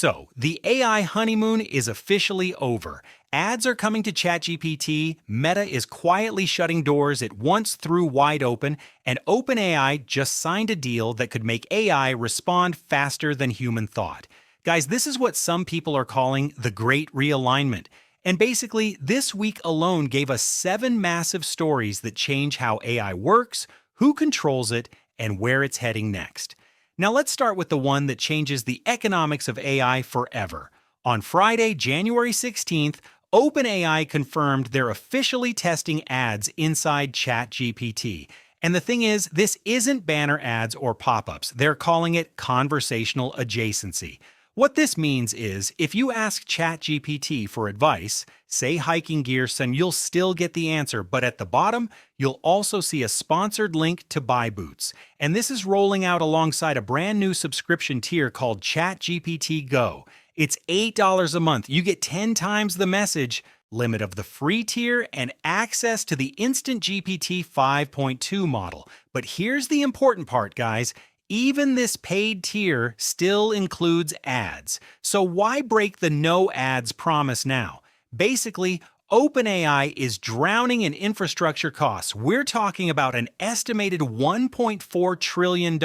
So, the AI honeymoon is officially over. Ads are coming to ChatGPT, Meta is quietly shutting doors it once threw wide open, and OpenAI just signed a deal that could make AI respond faster than human thought. Guys, this is what some people are calling the Great Realignment. And basically, this week alone gave us 7 massive stories that change how AI works, who controls it, and where it's heading next. Now let's start with the one that changes the economics of AI forever. On Friday, January 16th, OpenAI confirmed they're officially testing ads inside ChatGPT. And the thing is, this isn't banner ads or pop-ups. They're calling it conversational adjacency. What this means is, if you ask ChatGPT for advice, say hiking gear, son, you'll still get the answer, but at the bottom, you'll also see a sponsored link to buy boots. And this is rolling out alongside a brand new subscription tier called ChatGPT Go. It's $8 a month. You get 10 times the message limit of the free tier and access to the instant GPT 5.2 model. But here's the important part, guys. Even this paid tier still includes ads. So why break the no ads promise now? Basically, OpenAI is drowning in infrastructure costs. We're talking about an estimated $1.4 trillion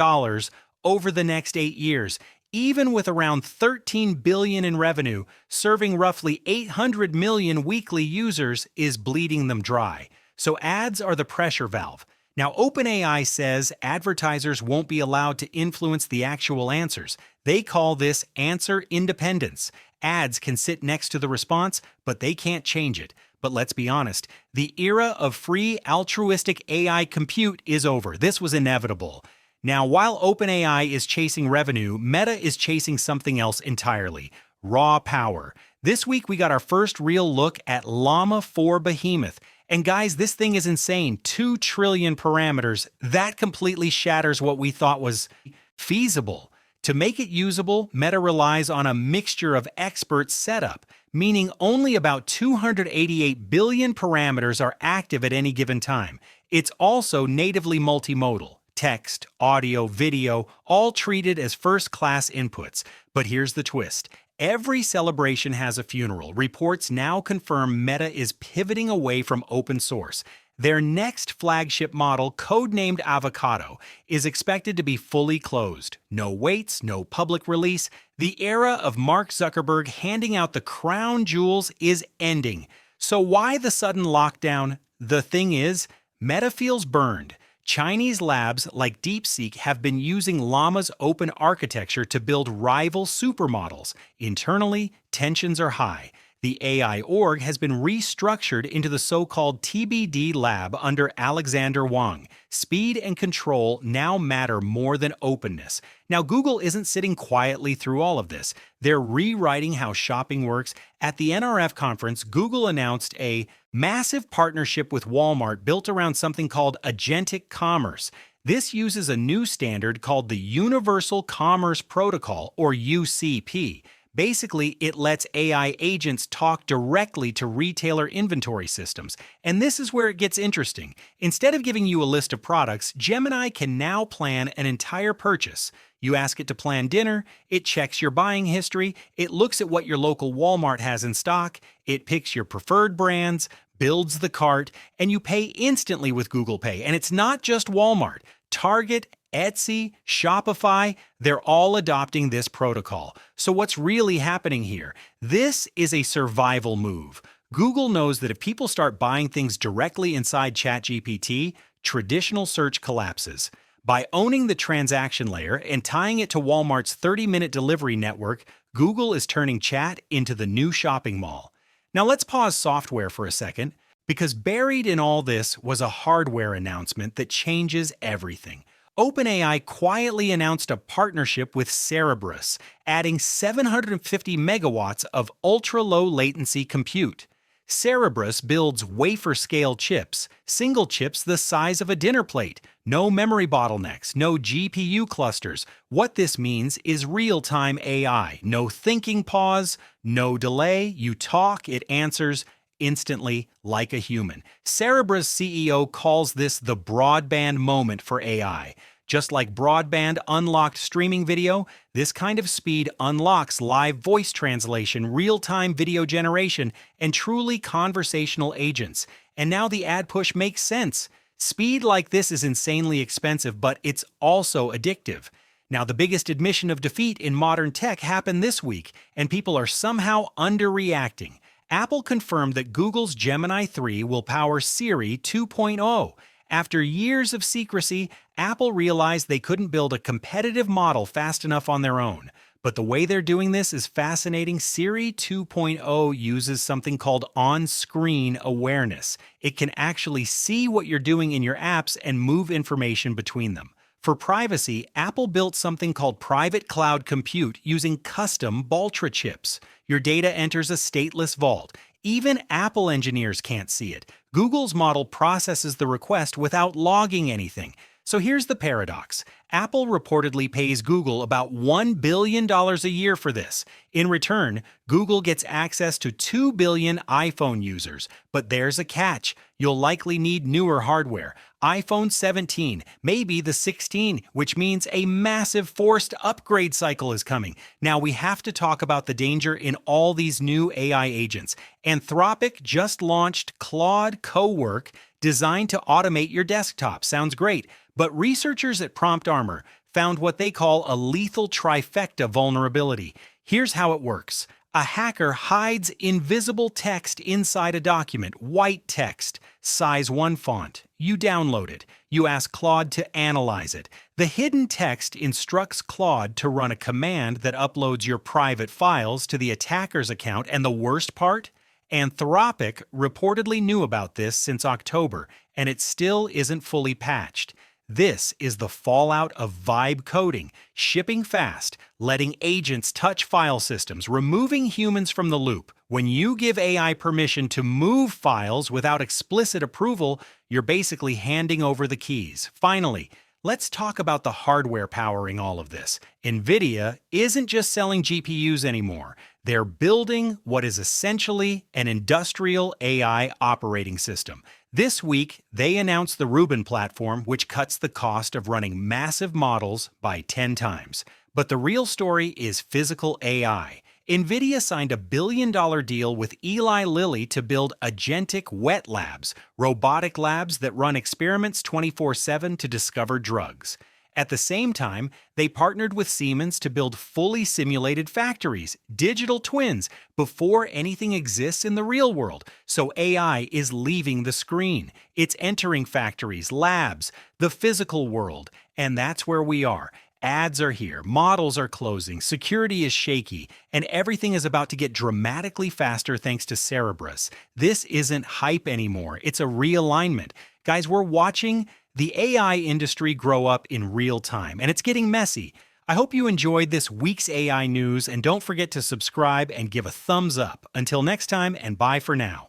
over the next 8 years. Even with around $13 billion in revenue, serving roughly 800 million weekly users is bleeding them dry. So ads are the pressure valve. Now, OpenAI says advertisers won't be allowed to influence the actual answers. They call this answer independence. Ads can sit next to the response, but they can't change it. But let's be honest, the era of free altruistic AI compute is over. This was inevitable. Now, while OpenAI is chasing revenue, Meta is chasing something else entirely: raw power. This week, we got our first real look at Llama 4 Behemoth. And guys, this thing is insane. 2 trillion parameters. That completely shatters what we thought was feasible. To make it usable, Meta relies on a mixture of expert setup, meaning only about 288 billion parameters are active at any given time. It's also natively multimodal. Text, audio, video, all treated as first-class inputs. But here's the twist. Every celebration has a funeral. Reports now confirm Meta is pivoting away from open source. Their next flagship model, codenamed Avocado, is expected to be fully closed. No waits, no public release. The era of Mark Zuckerberg handing out the crown jewels is ending. So why the sudden lockdown? The thing is, Meta feels burned. Chinese labs like DeepSeek have been using Llama's open architecture to build rival supermodels. Internally, tensions are high. The AI org has been restructured into the so-called TBD lab under Alexander Wang. Speed and control now matter more than openness. Now, Google isn't sitting quietly through all of this. They're rewriting how shopping works. At the NRF conference, Google announced a massive partnership with Walmart built around something called agentic commerce. This uses a new standard called the Universal Commerce Protocol, or UCP. Basically, it lets AI agents talk directly to retailer inventory systems. And this is where it gets interesting. Instead of giving you a list of products, Gemini can now plan an entire purchase. You ask it to plan dinner, it checks your buying history, it looks at what your local Walmart has in stock, it picks your preferred brands, builds the cart, and you pay instantly with Google Pay. And it's not just Walmart. Target, Etsy, Shopify, they're all adopting this protocol. So what's really happening here? This is a survival move. Google knows that if people start buying things directly inside ChatGPT, traditional search collapses. By owning the transaction layer and tying it to Walmart's 30-minute delivery network, Google is turning chat into the new shopping mall. Now let's pause software for a second, because buried in all this was a hardware announcement that changes everything. OpenAI quietly announced a partnership with Cerebras, adding 750 megawatts of ultra-low latency compute. Cerebras builds wafer-scale chips, single chips the size of a dinner plate, no memory bottlenecks, no GPU clusters. What this means is real-time AI, no thinking pause, no delay, you talk, it answers instantly like a human. Cerebras CEO calls this the broadband moment for AI. Just like broadband unlocked streaming video, this kind of speed unlocks live voice translation, real-time video generation, and truly conversational agents. And now the ad push makes sense. Speed like this is insanely expensive, but it's also addictive. Now, the biggest admission of defeat in modern tech happened this week, and people are somehow underreacting. Apple confirmed that Google's Gemini 3 will power Siri 2.0. After years of secrecy, Apple realized they couldn't build a competitive model fast enough on their own. But the way they're doing this is fascinating. Siri 2.0 uses something called on-screen awareness. It can actually see what you're doing in your apps and move information between them. For privacy, Apple built something called private cloud compute using custom Baltra chips. Your data enters a stateless vault. Even Apple engineers can't see it. Google's model processes the request without logging anything. So here's the paradox. Apple reportedly pays Google about $1 billion a year for this. In return, Google gets access to 2 billion iPhone users. But there's a catch. You'll likely need newer hardware. iPhone 17, maybe the 16, which means a massive forced upgrade cycle is coming. Now we have to talk about the danger in all these new AI agents. Anthropic just launched Claude Cowork, designed to automate your desktop. Sounds great. But researchers at Prompt Armor found what they call a lethal trifecta vulnerability. Here's how it works. A hacker hides invisible text inside a document, white text, size 1 font. You download it. You ask Claude to analyze it. The hidden text instructs Claude to run a command that uploads your private files to the attacker's account. And the worst part? Anthropic reportedly knew about this since October, and it still isn't fully patched. This is the fallout of vibe coding, shipping fast, letting agents touch file systems, removing humans from the loop. When you give AI permission to move files without explicit approval, you're basically handing over the keys. Finally, let's talk about the hardware powering all of this. Nvidia isn't just selling GPUs anymore. They're building what is essentially an industrial AI operating system. This week, they announced the Rubin platform, which cuts the cost of running massive models by 10 times. But the real story is physical AI. Nvidia signed a $1 billion deal with Eli Lilly to build agentic wet labs, robotic labs that run experiments 24/7 to discover drugs. At the same time, they partnered with Siemens to build fully simulated factories, digital twins, before anything exists in the real world. So AI is leaving the screen. It's entering factories, labs, the physical world. And that's where we are. Ads are here, models are closing, security is shaky, and everything is about to get dramatically faster thanks to Cerebras. This isn't hype anymore. It's a realignment. Guys, we're watching the AI industry grow up in real time, and it's getting messy. I hope you enjoyed this week's AI news, and don't forget to subscribe and give a thumbs up. Until next time, and bye for now.